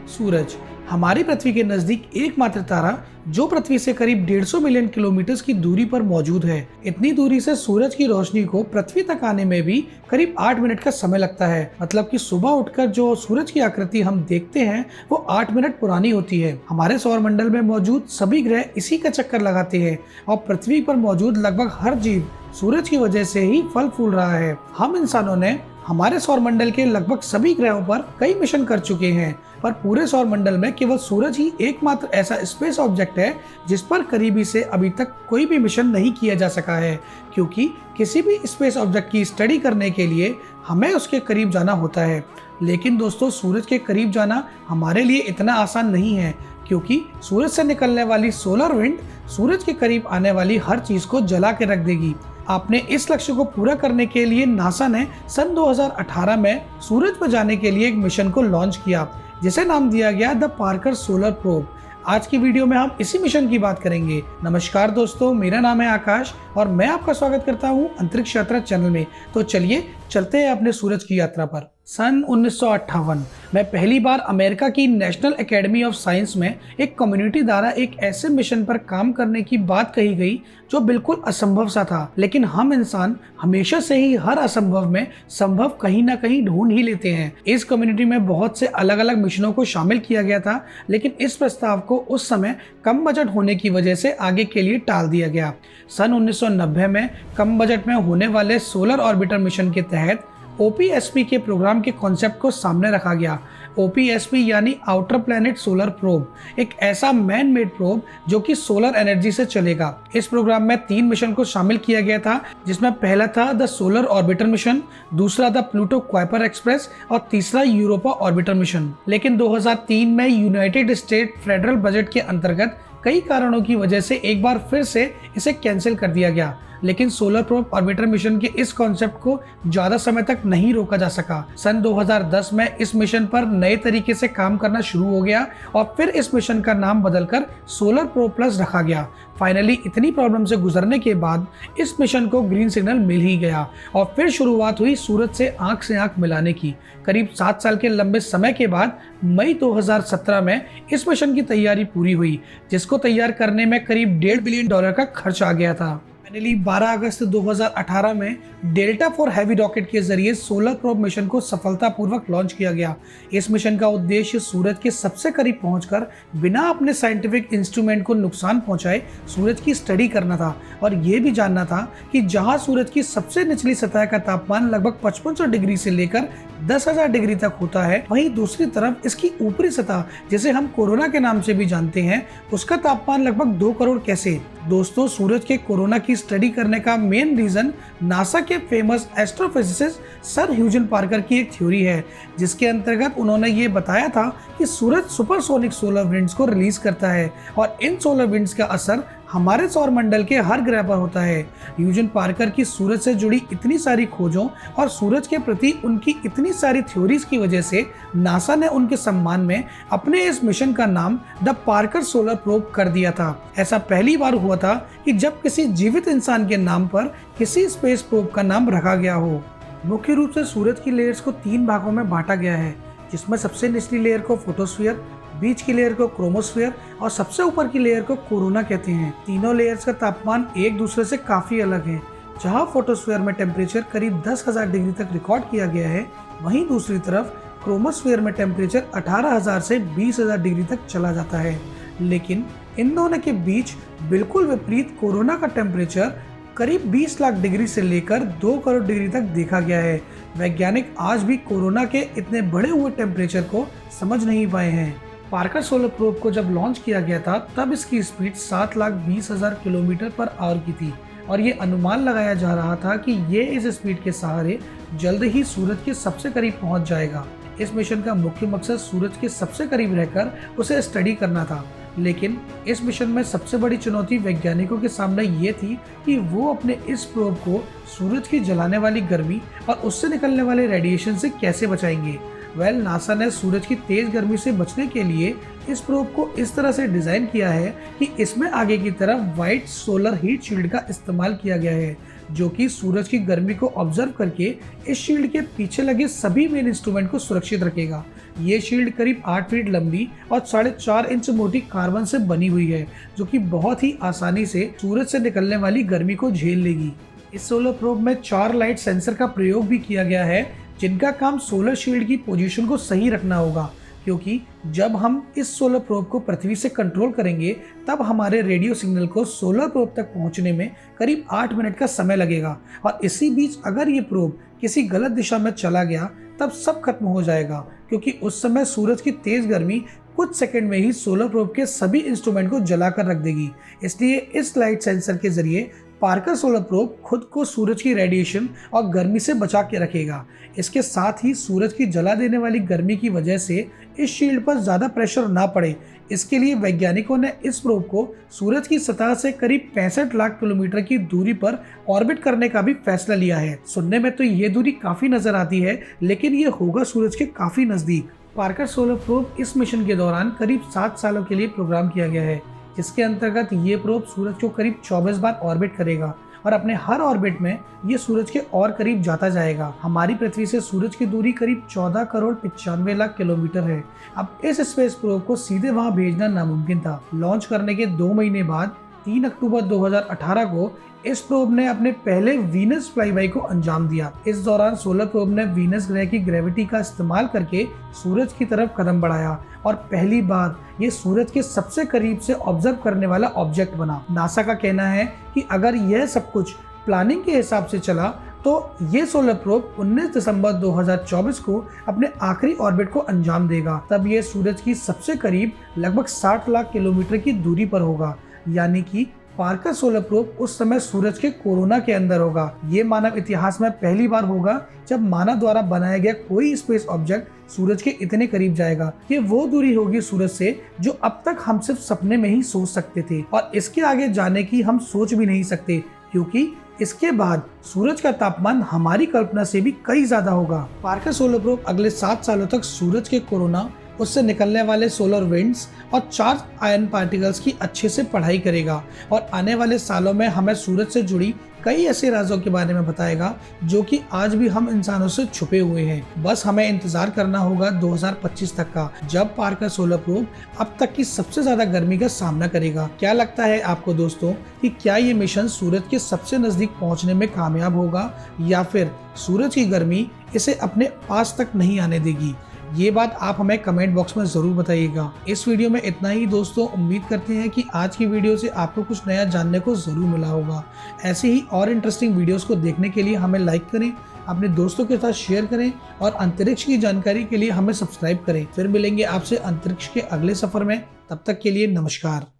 सूरज हमारी पृथ्वी के नजदीक एकमात्र तारा जो पृथ्वी से करीब 150 मिलियन किलोमीटर की दूरी पर मौजूद है। इतनी दूरी से सूरज की रोशनी को पृथ्वी तक आने में भी करीब 8 मिनट का समय लगता है। मतलब कि सुबह उठकर जो सूरज की आकृति हम देखते हैं वो 8 मिनट पुरानी होती है। हमारे सौरमंडल में मौजूद सभी ग्रह इसी का चक्कर लगाते हैं और पृथ्वी पर मौजूद लगभग हर जीव सूरज की वजह से ही फल फूल रहा है। हम इंसानों ने हमारे सौरमंडल के लगभग सभी ग्रहों पर कई मिशन कर चुके हैं, पर पूरे सौरमंडल में केवल सूरज ही एकमात्र ऐसा स्पेस ऑब्जेक्ट है जिस पर करीबी से अभी तक कोई भी मिशन नहीं किया जा सका है, क्योंकि किसी भी स्पेस ऑब्जेक्ट की स्टडी करने के लिए हमें उसके करीब जाना होता है। लेकिन दोस्तों, सूरज के करीब जाना हमारे लिए इतना आसान नहीं है, क्योंकि सूरज से निकलने वाली सोलर विंड सूरज के करीब आने वाली हर चीज को जला के रख देगी। आपने इस लक्ष्य को पूरा करने के लिए नासा ने सन 2018 में सूरज पर जाने के लिए एक मिशन को लॉन्च किया, जिसे नाम दिया गया द पार्कर सोलर प्रोब। आज की वीडियो में हम इसी मिशन की बात करेंगे। नमस्कार दोस्तों, मेरा नाम है आकाश और मैं आपका स्वागत करता हूं अंतरिक्ष यात्रा चैनल में। तो चलिए चलते हैं अपने सूरज की यात्रा पर। सन 1958 में पहली बार अमेरिका की नेशनल एकेडमी ऑफ साइंस में एक कम्युनिटी द्वारा एक ऐसे मिशन पर काम करने की बात कही गई जो बिल्कुल असंभव सा था। लेकिन हम इंसान हमेशा से ही हर असंभव में संभव कहीं ना कहीं ढूंढ ही लेते हैं। इस कम्युनिटी में बहुत से अलग अलग मिशनों को शामिल किया गया था, लेकिन इस प्रस्ताव को उस समय कम बजट होने की वजह से आगे के लिए टाल दिया गया। सन 1990 में कम बजट में होने वाले सोलर ऑर्बिटर मिशन के तहत OPSP के प्रोग्राम के कॉन्सेप्ट को सामने रखा गया। OPSP यानी आउटर प्लैनेट सोलर प्रोब, एक ऐसा मैन मेड प्रोब जो कि सोलर एनर्जी से चलेगा। इस प्रोग्राम में 3 मिशन को शामिल किया गया था, जिसमें पहला था द सोलर ऑर्बिटर मिशन, दूसरा द प्लूटो क्वाइपर एक्सप्रेस और तीसरा यूरोपा ऑर्बिटर मिशन। लेकिन 2003 में यूनाइटेड स्टेट फेडरल बजट के अंतर्गत कई कारणों की वजह से एक बार फिर से इसे कैंसिल कर दिया गया। लेकिन सोलर प्रोब ऑर्बिटर मिशन के इस कॉन्सेप्ट को ज्यादा समय तक नहीं रोका जा सका। सन 2010 में इस मिशन पर नए तरीके से काम करना शुरू हो गया और फिर इस मिशन का नाम बदलकर सोलर प्रोब प्लस रखा गया। फाइनली इतनी प्रॉब्लम से गुजरने के बाद इस मिशन को ग्रीन सिग्नल मिल ही गया और फिर शुरुआत हुई सूरज से आंख मिलाने की। करीब 7 साल के लंबे समय के बाद मई 2017 में इस मिशन की तैयारी पूरी हुई, जिसको तैयार करने में करीब $1.5 बिलियन का खर्च आ गया था। फाइनली 12 अगस्त 2018 में डेल्टा 4 हैवी रॉकेट के जरिए सोलर प्रोब मिशन को सफलतापूर्वक लॉन्च किया गया। इस मिशन का उद्देश्य सूरज के सबसे करीब पहुंचकर बिना अपने साइंटिफिक इंस्ट्रूमेंट को नुकसान पहुंचाए सूरज की स्टडी करना था और ये भी जानना था कि जहां सूरज की सबसे निचली सतह का तापमान लगभग 5500 डिग्री से लेकर 10,000 डिग्री तक होता है, वहीं दूसरी तरफ इसकी ऊपरी सतह, जिसे हम कोरोना के नाम से भी जानते हैं, उसका तापमान लगभग 2 करोड़ कैसे। दोस्तों, सूरज के कोरोना की स्टडी करने का मेन रीजन नासा के फेमस एस्ट्रोफिजिसिस्ट सर ह्यूजन पार्कर की एक थ्योरी है, जिसके अंतर्गत उन्होंने ये बताया था कि सूरज सुपरसोनिक सोलर विंड्स को रिलीज करता है और इन सोलर विंड्स का असर हमारे सौरमंडल के हर ग्रह पर होता है। ह्यूजन पार्कर की सूरज से जुड़ी इतनी सारी खोजों और सूरज के प्रति उनकी इतनी सारी थ्योरीज की वजह से नासा ने उनके सम्मान में अपने इस मिशन का नाम द पार्कर सोलर प्रोब कर दिया था। ऐसा पहली बार हुआ था कि जब किसी जीवित इंसान के नाम पर किसी स्पेस प्रोब का नाम रखा गया हो। मुख्य रूप से सूरज की लेयर्स को 3 भागों में बांटा गया है, जिसमें सबसे निचली लेयर को फोटोस्फीयर, बीच की लेयर को क्रोमोस्फीयर और सबसे ऊपर की लेयर को कोरोना कहते हैं। तीनों लेयर्स का तापमान एक दूसरे से काफी अलग है। जहां फोटोस्फीयर में टेम्परेचर करीब 10,000 डिग्री तक रिकॉर्ड किया गया है, वहीं दूसरी तरफ क्रोमोस्फीयर में टेम्परेचर 18,000 से 20,000 डिग्री तक चला जाता है। लेकिन इन दोनों के बीच बिल्कुल विपरीत कोरोना का टेम्परेचर करीब 20 लाख डिग्री से लेकर 2 करोड़ डिग्री तक देखा गया है। वैज्ञानिक आज भी कोरोना के इतने बढ़े हुए टेम्परेचर को समझ नहीं पाए हैं। पार्कर सोलर प्रोब को जब लॉन्च किया गया था, तब इसकी स्पीड 7,20,000 किलोमीटर पर आवर की थी और ये अनुमान लगाया जा रहा था कि ये इस स्पीड के सहारे जल्द ही सूरज के सबसे करीब पहुंच जाएगा। इस मिशन का मुख्य मकसद सूरज के सबसे करीब रहकर उसे स्टडी करना था। लेकिन इस मिशन में सबसे बड़ी चुनौती वैज्ञानिकों के सामने ये थी कि वो अपने इस प्रोब को सूरज की जलाने वाली गर्मी और उससे निकलने वाले रेडिएशन से कैसे बचाएंगे। नासा ने सूरज की तेज गर्मी से बचने के लिए इस प्रोब को इस तरह से डिजाइन किया है कि इसमें आगे की तरफ व्हाइट सोलर हीट शील्ड का इस्तेमाल किया गया है, जो कि सूरज की गर्मी को ऑब्जर्व करके इस शील्ड के पीछे लगे सभी मेन इंस्ट्रूमेंट को सुरक्षित रखेगा। ये शील्ड करीब 8 फीट लंबी और 4.5 इंच मोटी कार्बन से बनी हुई है, जो कि बहुत ही आसानी से सूरज से निकलने वाली गर्मी को झेल लेगी। इस सोलर प्रोब में 4 लाइट सेंसर का प्रयोग भी किया गया है, जिनका काम सोलर शील्ड की पोजीशन को सही रखना होगा, क्योंकि जब हम इस सोलर प्रोब को पृथ्वी से कंट्रोल करेंगे तब हमारे रेडियो सिग्नल को सोलर प्रोब तक पहुंचने में करीब 8 मिनट का समय लगेगा। और इसी बीच अगर ये प्रोब किसी गलत दिशा में चला गया तब सब खत्म हो जाएगा, क्योंकि उस समय सूरज की तेज गर्मी कुछ सेकंड में ही सोलर प्रोब के सभी इंस्ट्रूमेंट को जलाकर रख देगी। इसलिए इस लाइट सेंसर के जरिए पार्कर सोलर प्रोब खुद को सूरज की रेडिएशन और गर्मी से बचा के रखेगा। इसके साथ ही सूरज की जला देने वाली गर्मी की वजह से इस शील्ड पर ज़्यादा प्रेशर ना पड़े, इसके लिए वैज्ञानिकों ने इस प्रोब को सूरज की सतह से करीब 65 लाख किलोमीटर की दूरी पर ऑर्बिट करने का भी फैसला लिया है। सुनने में तो ये दूरी काफ़ी नज़र आती है, लेकिन ये होगा सूरज के काफ़ी नज़दीक। पार्कर सोलर प्रोब इस मिशन के दौरान करीब 7 सालों के लिए प्रोग्राम किया गया है, जिसके अंतर्गत ये प्रोब सूरज को करीब 24 बार ऑर्बिट करेगा और अपने हर ऑर्बिट में ये सूरज के और करीब जाता जाएगा। हमारी पृथ्वी से सूरज की दूरी करीब 14 करोड़ 95 लाख किलोमीटर है। अब इस स्पेस प्रोब को सीधे वहां भेजना नामुमकिन था। लॉन्च करने के 2 महीने बाद 3 अक्टूबर 2018 को इस प्रोब ने अपने पहले वीनस फ्लाईबाई को अंजाम दिया। इस दौरान सोलर प्रोब ने वीनस ग्रह की ग्रेविटी का इस्तेमाल करके सूरज की तरफ कदम बढ़ाया और पहली बार ये सूरज के सबसे करीब से ऑब्जर्व करने वाला ऑब्जेक्ट बना। नासा का कहना है कि अगर यह सब कुछ प्लानिंग के हिसाब से चला तो ये सोलर प्रोब 19 दिसंबर 2024 को अपने आखिरी ऑर्बिट को अंजाम देगा। तब ये सूरज की सबसे करीब लगभग 60 लाख किलोमीटर की दूरी पर होगा, यानी कि पार्कर सोलर प्रोब उस समय सूरज के कोरोना के अंदर होगा। ये मानव इतिहास में पहली बार होगा जब मानव द्वारा बनाया गया कोई स्पेस ऑब्जेक्ट सूरज के इतने करीब जाएगा। ये वो दूरी होगी सूरज से जो अब तक हम सिर्फ सपने में ही सोच सकते थे, और इसके आगे जाने की हम सोच भी नहीं सकते, क्योंकि इसके बाद सूरज का तापमान हमारी कल्पना से भी कई ज्यादा होगा। पार्कर सोलर प्रोब अगले 7 सालों तक सूरज के कोरोना, उससे निकलने वाले सोलर विंड्स और चार्ज आयन पार्टिकल्स की अच्छे से पढ़ाई करेगा और आने वाले सालों में हमें सूरज से जुड़ी कई ऐसे राजों के बारे में बताएगा जो कि आज भी हम इंसानों से छुपे हुए हैं। बस हमें इंतजार करना होगा 2025 तक का, जब पार्कर सोलर प्रोब अब तक की सबसे ज्यादा गर्मी का सामना करेगा। क्या लगता है आपको दोस्तों कि क्या ये मिशन सूरज के सबसे नजदीक पहुंचने में कामयाब होगा, या फिर सूरज की गर्मी इसे अपने पास तक नहीं आने देगी? ये बात आप हमें कमेंट बॉक्स में जरूर बताइएगा। इस वीडियो में इतना ही दोस्तों। उम्मीद करते हैं कि आज की वीडियो से आपको कुछ नया जानने को जरूर मिला होगा। ऐसे ही और इंटरेस्टिंग वीडियोस को देखने के लिए हमें लाइक करें, अपने दोस्तों के साथ शेयर करें और अंतरिक्ष की जानकारी के लिए हमें सब्सक्राइब करें। फिर मिलेंगे आपसे अंतरिक्ष के अगले सफर में। तब तक के लिए नमस्कार।